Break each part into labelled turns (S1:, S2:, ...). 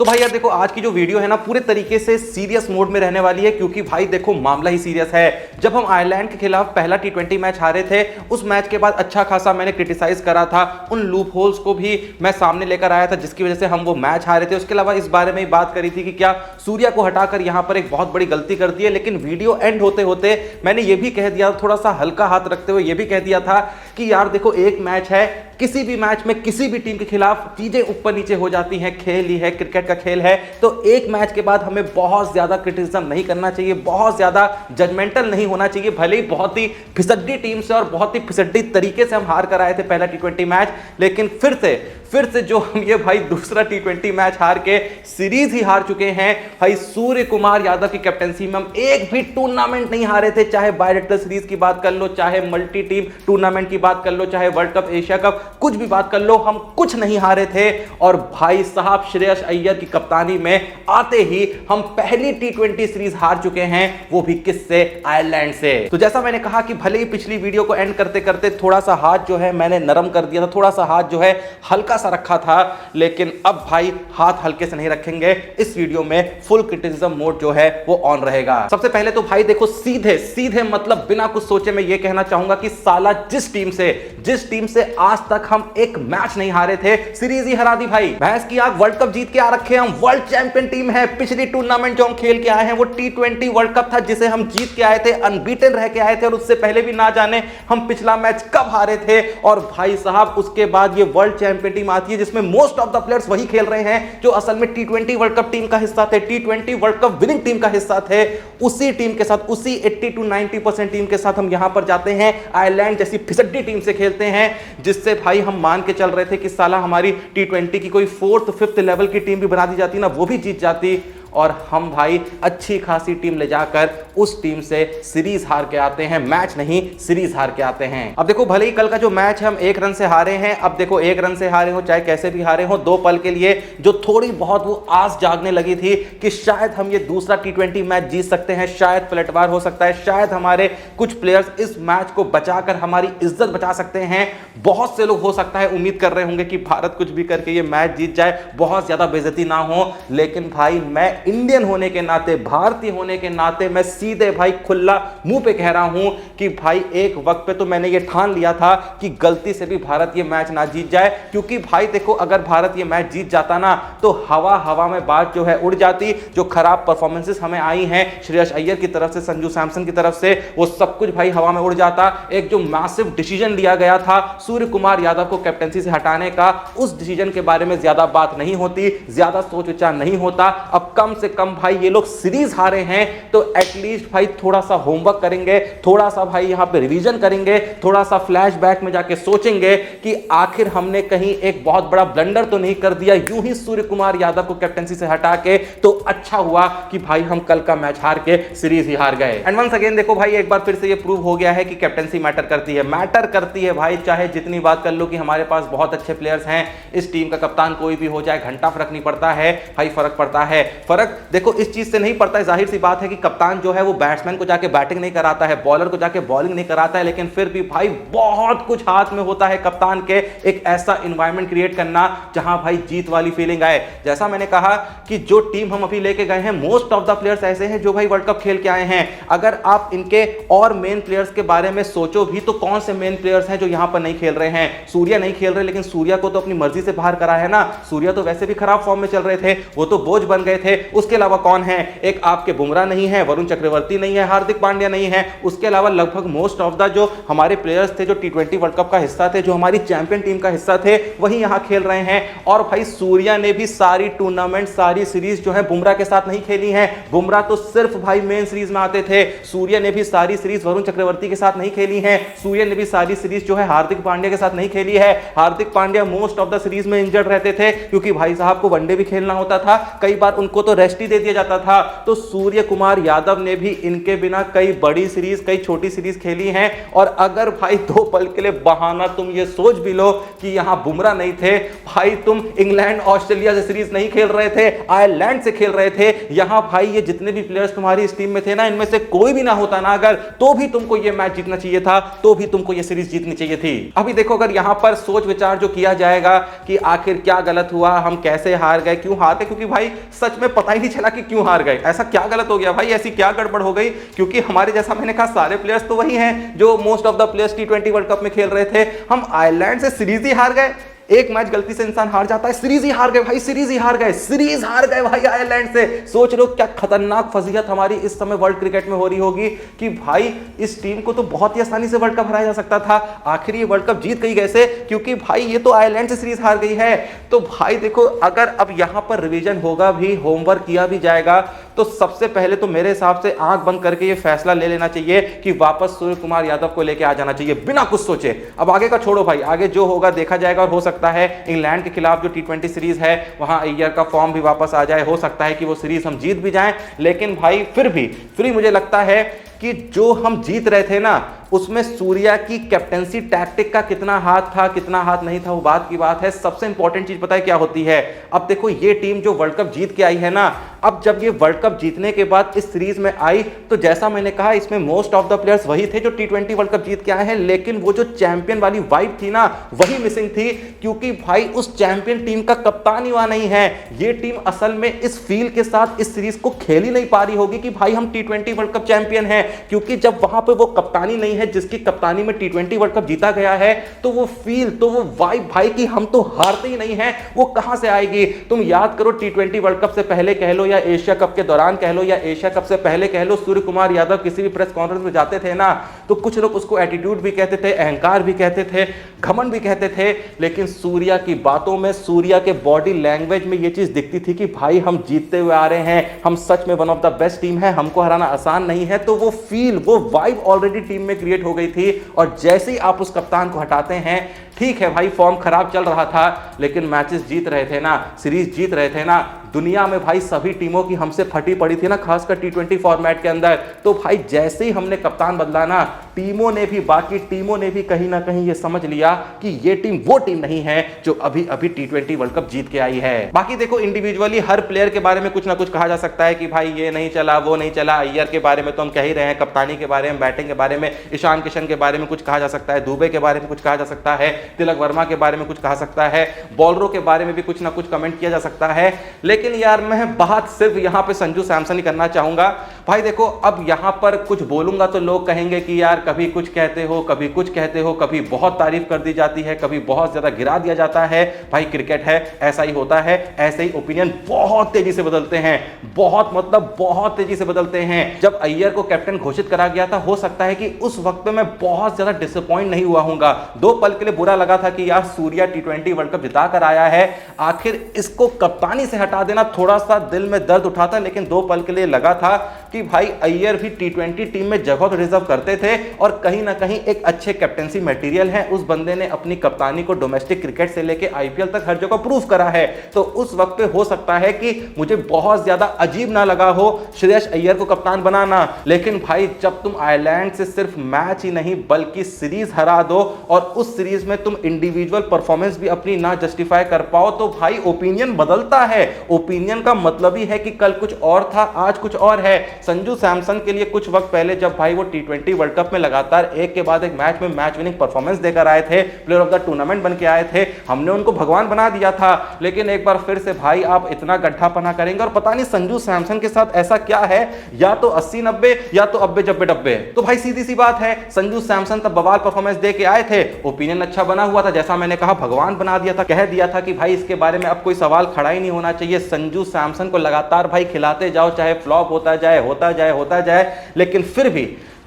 S1: तो भाई यार देखो, आज की जो वीडियो है ना पूरे तरीके से सीरियस मोड में रहने वाली है, क्योंकि भाई देखो मामला ही सीरियस है। जब हम आयरलैंड के खिलाफ पहला T20 मैच हारे थे, उस मैच के बाद अच्छा खासा मैंने क्रिटिसाइज करा था, उन लूप होल्स को भी मैं सामने लेकर आया था जिसकी वजह से हम वो मैच हारे थे। उसके अलावा इस बारे में बात करी थी कि क्या सूर्या को हटाकर यहां पर एक बहुत बड़ी गलती कर दी है। लेकिन वीडियो एंड होते होते मैंने ये भी कह दिया, थोड़ा सा हल्का हाथ रखते हुए ये भी कह दिया था कि यार देखो, एक मैच है, किसी भी मैच में किसी भी टीम के खिलाफ चीजें ऊपर नीचे हो जाती हैं, खेल ही है, क्रिकेट का खेल है। तो एक मैच के बाद हमें बहुत ज्यादा क्रिटिसिज्म नहीं करना चाहिए, बहुत ज्यादा जजमेंटल नहीं होना चाहिए। भले ही बहुत ही फिसड्डी टीम से और बहुत ही फिसड्डी तरीके से हम हार कर आए थे पहला T20 मैच, लेकिन फिर से जो हम ये भाई दूसरा T20 मैच हार के सीरीज ही हार चुके हैं। भाई सूर्य कुमार यादव की कैप्टनसी में हम एक भी टूर्नामेंट नहीं हारे थे, चाहे बायलेटरल सीरीज की बात कर लो, चाहे मल्टी टीम टूर्नामेंट की बात कर लो, चाहे वर्ल्ड कप, एशिया कप, कुछ भी बात कर लो, हम कुछ नहीं हारे थे। और भाई साहब श्रेयस अय्यर की कप्तानी में आते ही हम पहली T20 सीरीज हार चुके हैं, वो भी किससे? आयरलैंड से। तो जैसा मैंने कहा कि भले ही पिछली वीडियो को एंड करते करते थोड़ा सा हाथ जो है मैंने नरम कर दिया था, थोड़ा सा हाथ जो है हल्का सा रखा था, लेकिन अब भाई हाथ हल्के से नहीं रखेंगे। इस वीडियो में फुल क्रिटिसिज्म मोड जो है वो ऑन रहेगा। सबसे पहले तो भाई देखो, सीधे सीधे मतलब बिना कुछ सोचे मैं ये कहना चाहूंगा कि साला जिस टीम से आज तक हम एक मैच नहीं हारे थे, सीरीज ही हरा दी भाई। भैंस की आग, वर्ल्ड कप जीत के आ रखे हैं हम, वर्ल्ड चैंपियन टीम है। पिछली टूर्नामेंट जो हम खेल के आए हैं वो T20 वर्ल्ड कप था जिसे हम जीत के आए थे, अनबीटन रह के आए थे, और उससे पहले भी ना जाने हम पिछला मैच कब हारे थे। और भाई साहब उसके बाद ये वर्ल्ड चैंपियन टीम आती है जिसमें मोस्ट ऑफ द प्लेयर्स वही खेल रहे हैं जो असल में T20 वर्ल्ड कप टीम का हिस्सा थे, T20 world cup winning team का हिस्सा थे। उसी टीम के साथ, उसी 80 to 90% टीम के साथ हम यहां पर जाते हैं, आयरलैंड जैसी फिसड्डी टीम से खेलते हैं, जिससे भाई हम मान के चल रहे थे कि साला हमारी T20 की कोई 4th 5th लेवल की टीम भी बना दी जाती ना, वो भी जीत जाती। और हम भाई अच्छी खासी टीम ले जाकर उस टीम से सीरीज हार के आते हैं, मैच नहीं सीरीज हार के आते हैं। अब देखो, भले ही कल का जो मैच है हम 1 रन से हारे हैं, अब देखो 1 रन से हारे हो चाहे कैसे भी हारे हो, 2 पल के लिए जो थोड़ी बहुत वो आस जागने लगी थी कि शायद हम ये दूसरा T20 मैच जीत सकते हैं, शायद पलटवार हो सकता है, शायद हमारे कुछ प्लेयर्स इस मैच को बचाकर हमारी इज्जत बचा सकते हैं। बहुत से लोग हो सकता है उम्मीद कर रहे होंगे कि भारत कुछ भी करके ये मैच जीत जाए, बहुत ज्यादा बेइज्जती ना हो, लेकिन भाई मैं इंडियन होने के नाते, भारतीय होने के नाते मैं सीधे भाई खुला मुंह पे कह रहा हूं कि भाई एक वक्त पे तो मैंने ये ठान लिया था कि गलती से भी भारत ये मैच ना जीत जाए। क्योंकि भाई देखो, अगर भारत ये मैच जीत जाता ना तो हवा में बात जो है उड़ जाती। जो खराब परफॉर्मेंसेस हमें आई हैं श्रेयस अय्यर की तरफ से, संजू सैमसन की तरफ से, वो सब कुछ भाई हवा में उड़ जाता। एक जो मैसिव डिसीजन लिया गया था सूर्य कुमार यादव को कैप्टनसी से हटाने का, उस डिसीजन के बारे में ज्यादा बात नहीं होती, ज्यादा सोच विचार नहीं होता। अब कम से कम भाई ये लोग सीरीज हारे हैं तो एटलीस्ट भाई थोड़ा सा होमवर्क करेंगे, थोड़ा सा भाई यहां पे रिवीजन करेंगे, थोड़ा सा फ्लैशबैक में जाके सोचेंगे कि आखिर हमने कहीं एक बहुत बड़ा ब्लंडर तो नहीं कर दिया यूं ही सूर्य कुमार यादव को कैप्टनसी से हटा के। तो अच्छा हुआ कि भाई हम कल का मैच हार के सीरीज ही हार गए। एंड वंस अगेन देखो भाई, एक बार फिर से ये प्रूव हो गया है कि कैप्टनसी मैटर करती है, मैटर करती है भाई। चाहे जितनी बात कर लो कि हमारे पास बहुत अच्छे प्लेयर्स हैं, इस टीम का कप्तान कोई भी हो जाए, घंटा फर्क नहीं पड़ता है भाई, फर्क पड़ता है। फर्क देखो इस चीज से नहीं पड़ता है, जाहिर सी बात है कि कप्तान जो है वो बैट्समैन को जाके बैटिंग नहीं कराता है, बॉलर को जाके बॉलिंग नहीं कराता है, लेकिन फिर भी भाई बहुत कुछ हाथ में होता है कप्तान के, एक ऐसा एनवायरनमेंट क्रिएट करना जहां भाई जीत वाली फीलिंग आए। जैसा मैंने कहा कि जो टीम हम अभी लेके गए हैं, मोस्ट ऑफ द प्लेयर्स ऐसे हैं जो भाई वर्ल्ड कप खेल के आए हैं। अगर आप इनके और मेन प्लेयर्स के बारे में सोचो भी तो कौन से मेन प्लेयर्स हैं जो यहां पर नहीं खेल रहे हैं? सूर्या नहीं खेल रहे, लेकिन सूर्या को तो अपनी मर्जी से बाहर करा है ना, सूर्या तो वैसे भी खराब फॉर्म में चल रहे थे, वो तो बोझ बन गए थे। उसके अलावा कौन है? एक आपके बुमराह नहीं है, वरुण चक्रवर्ती नहीं है, हार्दिक पांड्या नहीं है। उसके अलावा लगभग मोस्ट ऑफ द जो हमारे प्लेयर्स थे जो T20 वर्ल्ड कप का हिस्सा थे, जो हमारी चैंपियन टीम का हिस्सा थे, वही यहां खेल रहे हैं। और भाई सूर्या ने भी सारी टूर्नामेंट, सारी सीरीज जो है बुमराह के साथ नहीं खेली है। बुमराह तो सिर्फ भाई मेन सीरीज में आते थे। सूर्या ने भी सारी सीरीज वरुण चक्रवर्ती के साथ नहीं खेली है। सूर्या ने भी सारी सीरीज जो है हार्दिक पांड्या के साथ नहीं खेली है। Hardik Pandya most of the series में इंजर्ड रहते थे क्योंकि भाई साहब को वनडे भी खेलना होता था, कई बार उनको तो रेस्ट ही दे दिया जाता था। तो सूर्य कुमार यादव ने भी इनके बिना कई बड़ी सीरीज, कई छोटी सीरीज खेली हैं। और अगर भाई 2 पल के लिए बहाना तुम ये सोच भी लो कि यहां बुमराह नहीं थे, भाई तुम इंग्लैंड ऑस्ट्रेलिया से सीरीज नहीं खेल रहे थे, आयरलैंड से खेल रहे थे, यहां भाई ये जितने भी प्लेयर्स तुम्हारी इस टीम में थे ना, इनमें से कोई भी ना होता ना अगर, तो भी तुमको ये मैच जीतना चाहिए था, तो भी तुमको ये सीरीज जीतनी चाहिए थी। अभी देखो अगर यहां पर सोच विचार जो किया जाएगा कि आखिर क्या गलत हुआ, हम कैसे हार गए, क्यों हार गए, क्योंकि भाई सच में पता ही नहीं चला कि क्यों हार गए, ऐसा क्या गलत हो गया भाई, ऐसी क्या गड़बड़ हो गई, क्योंकि हमारे जैसा मैंने कहा सारे प्लेयर्स तो वही हैं जो most of the players T20 world cup में खेल रहे थे। हम आयरलैंड से सीरीज ही हार गए। एक मैच गलती से इंसान हार जाता है, सीरीज ही हार गए भाई, सीरीज ही हार गए, सीरीज हार गए भाई आयरलैंड से। सोच लो क्या खतरनाक फजीहत हमारी इस समय वर्ल्ड क्रिकेट में हो रही होगी कि भाई इस टीम को तो बहुत ही आसानी से वर्ल्ड कप हराया जा सकता था, आखिर ये वर्ल्ड कप जीत गई कैसे, क्योंकि भाई ये तो आयरलैंड से सीरीज हार गई है। तो भाई देखो अगर अब यहां पर रिवीजन होगा भी, होमवर्क किया भी जाएगा, तो सबसे पहले तो मेरे हिसाब से आंख बंद करके ये फैसला ले लेना चाहिए कि वापस सूर्य कुमार यादव को लेके आ जाना चाहिए बिना कुछ सोचे। अब आगे का छोड़ो भाई, आगे जो होगा देखा जाएगा, और हो सकता है इंग्लैंड के खिलाफ जो T20 सीरीज है वहां अय्यर का फॉर्म भी वापस आ जाए, हो सकता है कि वो सीरीज हम जीत भी जाएं। लेकिन भाई फिर मुझे लगता है कि जो हम जीत रहे थे ना, उसमें सूर्या की कैप्टेंसी टैक्टिक का कितना हाथ था, कितना हाथ नहीं था, वो बात की बात है। सबसे इंपॉर्टेंट चीज पता है क्या होती है, अब देखो ये टीम जो वर्ल्ड कप जीत के आई है ना, अब जब ये वर्ल्ड कप जीतने के बाद इस सीरीज में आई, तो जैसा मैंने कहा इसमें मोस्ट ऑफ द प्लेयर्स वही थे जो T20 वर्ल्ड कप जीत के आए हैं, लेकिन वो जो चैंपियन वाली वाइब थी ना, वही मिसिंग थी, क्योंकि भाई उस चैंपियन टीम का कप्तान ही वहां नहीं है। ये टीम असल में इस फील के साथ इस सीरीज को खेल ही नहीं पा रही होगी कि भाई हम T20 वर्ल्ड कप चैंपियन हैं, क्योंकि जब वहां पे वो कप्तानी नहीं है जिसकी कप्तानी में T20 वर्ल्ड कप जीता गया है, तो वो फील, तो वो वाइब भाई कि हम तो हारते ही नहीं हैं, वो कहां से आएगी। तुम याद करो T20 वर्ल्ड कप से पहले कह लो या एशिया कप के दौरान कह लो या एशिया कप से पहले कह लो, सूर्य कुमार यादव किसी भी प्रेस कॉन्फ्रेंस में जाते थे ना, तो कुछ लोग उसको एटीट्यूड भी कहते थे, अहंकार भी कहते थे, घमंड भी कहते थे, लेकिन सूर्या की बातों में, सूर्या के बॉडी लैंग्वेज में ये चीज दिखती थी कि भाई हम जीतते हुए आ रहे हैं, हम सच में one of the best team है, हमको हराना आसान नहीं है। तो वो फील, वो वाइब ऑलरेडी टीम में क्रिएट हो गई थी। और जैसे ही आप उस कप्तान को हटाते हैं, ठीक है भाई फॉर्म खराब चल रहा था, लेकिन मैचेस जीत रहे थे ना, सीरीज जीत रहे थे ना, दुनिया में भाई सभी टीमों की हमसे फटी पड़ी थी ना, खासकर T20 फॉर्मेट के अंदर। तो भाई जैसे ही हमने कप्तान बदला ना, टीमों ने भी, बाकी टीमों ने भी कहीं ना कहीं ये समझ लिया कि ये टीम वो टीम नहीं है जो अभी अभी T20 वर्ल्ड कप जीत के आई है। बाकी देखो इंडिविजुअली हर प्लेयर के बारे में कुछ ना कुछ कहा जा सकता है कि भाई ये नहीं चला, वो नहीं चला। अय्यर के बारे में तो हम कह ही रहे हैं, कप्तानी के बारे में, बैटिंग के बारे में, ईशान किशन के बारे में कुछ कहा जा सकता है, दुबे के बारे में कुछ कहा जा सकता है, तिलक वर्मा के बारे में कुछ कहा सकता है, बॉलरों के बारे में भी कुछ ना कुछ कमेंट किया जा सकता है। लेकिन यार मैं बात सिर्फ यहां पे संजू सैमसन ही करना चाहूंगा। भाई देखो अब यहां पर कुछ बोलूंगा तो लोग कहेंगे कि यार कभी कुछ कहते हो, कभी कुछ कहते हो, कभी बहुत तारीफ कर दी जाती है, कभी बहुत ज्यादा गिरा दिया जाता है। भाई क्रिकेट है, ऐसा ही होता है, ऐसे ही ओपिनियन बहुत तेजी से बदलते हैं, बहुत मतलब बहुत तेजी से बदलते हैं। जब अय्यर को कैप्टन घोषित करा गया था, हो सकता है कि उस वक्त में मैं बहुत ज्यादा डिसअपॉइंट नहीं हुआ हूंगा, 2 पल के लिए बुरा लगा था कि यार सूर्या T20 वर्ल्ड कप जिता कर आया है, आखिर इसको कप्तानी से हटा देना, थोड़ा सा दिल में दर्द उठा था। लेकिन 2 पल के लिए लगा था कि भाई अय्यर भी T20 टीम में जगह तो रिजर्व करते थे और कहीं ना कहीं एक अच्छे कैप्टेंसी मटेरियल है। उस बंदे ने अपनी कप्तानी को डोमेस्टिक क्रिकेट से लेके IPL तक हर जगह प्रूव करा है। तो उस वक्त पे हो सकता है कि मुझे बहुत ज्यादा अजीब ना लगा हो श्रेयस अय्यर को कप्तान बनाना। लेकिन भाई जब तुम आयरलैंड से सिर्फ मैच ही नहीं बल्कि सीरीज हरा दो और उस सीरीज में तुम इंडिविजुअल परफॉर्मेंस भी अपनी ना जस्टिफाई कर पाओ, तो भाई ओपिनियन बदलता है। ओपिनियन का मतलब ही है कि कल कुछ और था, आज कुछ और है। संजू सैमसन के लिए कुछ वक्त पहले जब भाई वो T20 वर्ल्ड कप में लगातार एक के बाद एक मैच में मैच विनिंग परफॉर्मेंस देकर आए थे, प्लेयर ऑफ द टूर्नामेंट बन के आए थे, हमने उनको भगवान बना दिया था। लेकिन एक बार फिर से भाई आप इतना गड्ढापना करेंगे और पता नहीं संजू सैमसन के साथ ऐसा क्या है, या तो 80-90 या तो 90-90। तो भाई सीधी सी बात है, संजू सैमसन तब बवाल परफॉर्मेंस दे के आए थे, ओपिनियन अच्छा बना हुआ था, जैसा मैंने कहा भगवान बना दिया था, कह दिया था कि भाई इसके बारे में अब कोई सवाल खड़ा ही नहीं होना चाहिए। संजू सैमसन को लगातार भाई खिलाते जाओ, चाहे फ्लॉप होता जाए होता जाए होता जाए, लेकिन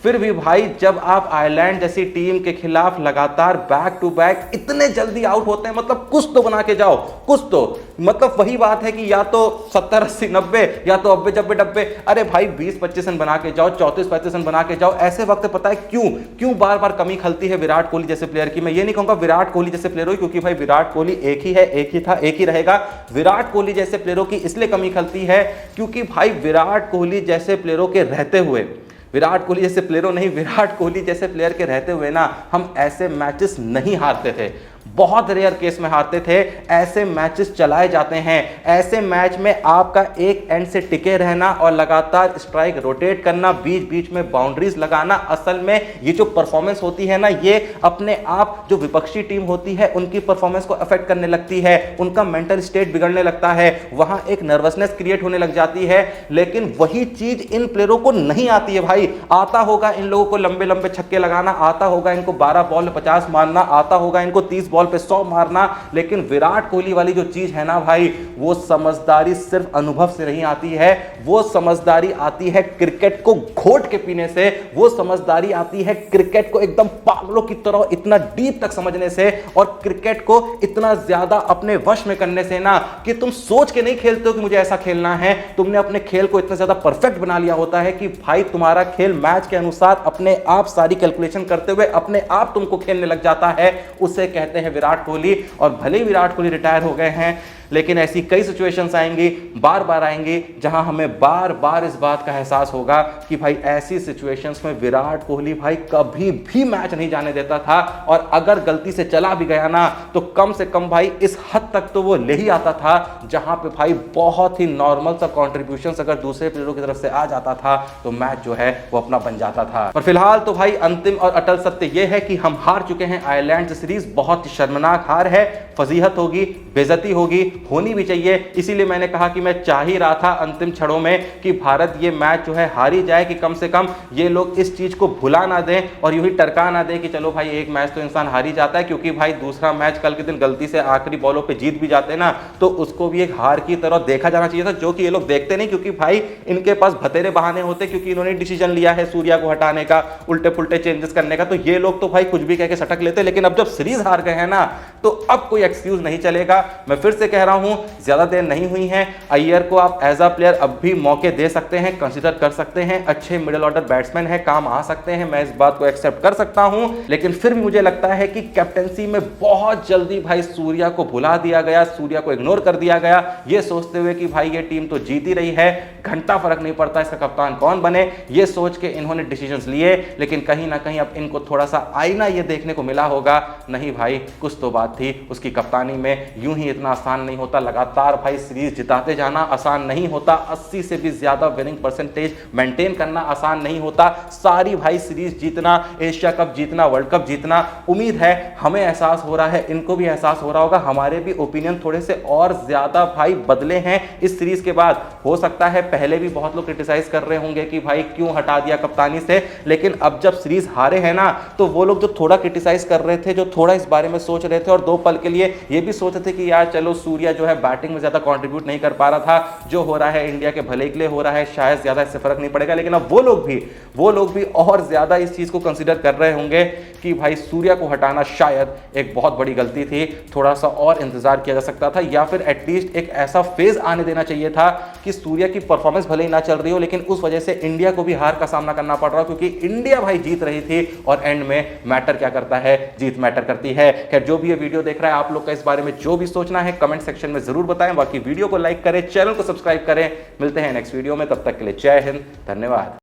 S1: फिर भी भाई जब आप आयरलैंड जैसी टीम के खिलाफ लगातार बैक टू बैक इतने जल्दी आउट होते हैं, मतलब कुछ तो बना के जाओ, कुछ तो। मतलब वही बात है कि या तो 70 80 90 या तो 90 90 90। अरे भाई 20 25 रन बना के जाओ, 34 35 रन बना के जाओ। ऐसे वक्त पता है क्यों बार बार कमी खलती है विराट कोहली जैसे प्लेयर की। मैं ये नहीं कहूंगा विराट कोहली जैसे प्लेयर हो, क्योंकि भाई विराट कोहली एक ही है, एक ही था, एक ही रहेगा। विराट कोहली जैसे प्लेयरों की इसलिए कमी खलती है क्योंकि भाई विराट कोहली जैसे प्लेयरों के रहते हुए, विराट कोहली जैसे प्लेयरों नहीं, विराट कोहली जैसे प्लेयर के रहते हुए ना हम ऐसे मैचेस नहीं हारते थे, बहुत रेयर केस में हारते थे। ऐसे मैचेस चलाए जाते हैं, ऐसे मैच में आपका एक एंड से टिके रहना और लगातार स्ट्राइक रोटेट करना, बीच बीच में बाउंड्रीज लगाना, असल में ये जो परफॉर्मेंस होती है ना, ये अपने आप जो विपक्षी टीम होती है उनकी परफॉर्मेंस को अफेक्ट करने लगती है, उनका मेंटल स्टेट बिगड़ने लगता है, वहां एक नर्वसनेस क्रिएट होने लग जाती है। लेकिन वही चीज इन प्लेयरों को नहीं आती है भाई। आता होगा इन लोगों को लंबे लंबे छक्के लगाना, आता होगा इनको 12 बॉल में 50 मारना, आता होगा इनको 30 बॉल पे 100 मारना, लेकिन विराट कोहली वाली जो चीज है ना भाई, वो समझदारी सिर्फ अनुभव से नहीं आती है, वो समझदारी आती है क्रिकेट को घोट के पीने से, वो समझदारी आती है क्रिकेट को एकदम पागलों की तरह इतना डीप तक समझने से, और क्रिकेट को इतना ज्यादा अपने वश में करने से ना कि तुम सोच के नहीं खेलते हो कि मुझे ऐसा खेलना है, तुमने अपने खेल को इतना ज्यादा परफेक्ट बना लिया होता है कि भाई तुम्हारा खेल मैच के अनुसार अपने आप सारी कैलकुलेशन करते हुए अपने आप तुमको खेलने लग जाता है। उसे कहते हैं विराट कोहली। और भले ही विराट कोहली रिटायर हो गए हैं, लेकिन ऐसी कई सिचुएशंस आएंगी, बार बार आएंगी, जहां हमें बार बार इस बात का एहसास होगा कि भाई ऐसी सिचुएशंस में विराट कोहली भाई कभी भी मैच नहीं जाने देता था, और अगर गलती से चला भी गया ना तो कम से कम भाई इस हद तक तो वो ले ही आता था जहां पे भाई बहुत ही नॉर्मल सा कॉन्ट्रीब्यूशन अगर दूसरे प्लेयरों की तरफ से आ जाता था तो मैच जो है वो अपना बन जाता था। पर फिलहाल तो भाई अंतिम और अटल सत्य यह है कि हम हार चुके हैं आयरलैंड से सीरीज। बहुत ही शर्मनाक हार है, फजीहत होगी, बेइज्जती होगी, होनी भी चाहिए। इसीलिए मैंने कहा कि मैं चाह ही रहा था अंतिम क्षणों में कि भारत ये मैच जो है हारी जाए, कि कम से कम ये लोग इस चीज को भुला ना दें और यूं ही टरका ना दें कि चलो भाई एक मैच तो इंसान हार ही जाता है, क्योंकि भाई दूसरा मैच कल के दिन गलती से आखिरी बॉलों पे जीत भी जाते ना तो उसको भी एक हार की तरह देखा जाना चाहिए था, जो कि ये लोग देखते नहीं, क्योंकि भाई इनके पास भतेरे बहाने होते, क्योंकि इन्होंने डिसीजन लिया है सूर्या को हटाने का, उल्टे पुल्टे चेंजेस करने का, तो ये लोग तो भाई कुछ भी कह के सटक लेते। लेकिन अब जब सीरीज हार गए हैं ना तो अब कोई एक्सक्यूज नहीं चलेगा। मैं फिर से कह रहा हूं, ज्यादा देर नहीं हुई है, अय्यर को आप एज अ प्लेयर अब भी मौके दे सकते हैं, कंसीडर कर सकते हैं, अच्छे मिडिल ऑर्डर बैट्समैन है, काम आ सकते हैं, मैं इस बात को एक्सेप्ट कर सकता हूं। लेकिन फिर भी मुझे लगता है कि कैप्टेंसी में बहुत जल्दी भाई सूर्या को भुला दिया गया, सूर्या को इग्नोर कर दिया गया, ये सोचते हुए कि भाई ये टीम तो जीत ही रही है, घंटा फर्क नहीं पड़ता इसका कप्तान कौन बने, ये सोच के इन्होंने डिसीजंस लिए। लेकिन कहीं ना कहीं अब इनको थोड़ा सा आईना ये देखने को मिला होगा, नहीं भाई कुछ तो बात थी उसकी कप्तानी में, यूं ही इतना आसान नहीं होता, लगातार भाई सीरीज जिताते जाना आसान नहीं होता, 80 से भी ज्यादा विनिंग परसेंटेज मेंटेन करना आसान नहीं होता, सारी भाई सीरीज जीतना, एशिया कप जीतना, वर्ल्ड कप जीतना। उम्मीद है हमें एहसास हो रहा है, इनको भी एहसास हो रहा होगा, हमारे भी ओपिनियन थोड़े से और ज्यादा भाई बदले हैं इस सीरीज के बाद। हो सकता है पहले भी बहुत लोग क्रिटिसाइज कर रहे होंगे कि भाई क्यों हटा दिया कप्तानी से, लेकिन अब जब सीरीज हारे हैं ना तो वो लोग जो थोड़ा क्रिटिसाइज कर रहे थे, जो थोड़ा इस बारे में सोच रहे थे और दो पल के लिए ये भी सोच रहे थे कि यार चलो सूर्या जो है बैटिंग में ज्यादा कंट्रीब्यूट नहीं कर पा रहा था, जो हो रहा है इंडिया के भले के लिए हो रहा है, शायद ज्यादा इससे फर्क नहीं पड़ेगा, लेकिन अब वो लोग भी और ज्यादा इस चीज को कंसीडर कर रहे होंगे कि भाई सूर्या को हटाना शायद एक बहुत बड़ी गलती थी, थोड़ा सा और इंतजार किया जा सकता था, या फिर एटलीस्ट एक ऐसा फेज आने देना चाहिए था कि सूर्या की परफॉर्मेंस भले ही ना चल रही हो लेकिन उस वजह से इंडिया को भी हार का सामना करना पड़ रहा हो, क्योंकि इंडिया भाई जीत रही थी और एंड में मैटर क्या करता है, जीत मैटर करती है। खैर जो भी ये वीडियो देख रहा है, आप लोग का इस बारे में जो भी सोचना है कमेंट सेक्शन में जरूर बताएं, बाकी वीडियो को लाइक करें, चैनल को सब्सक्राइब करें। मिलते हैं नेक्स्ट वीडियो में, तब तक के लिए जय हिंद, धन्यवाद।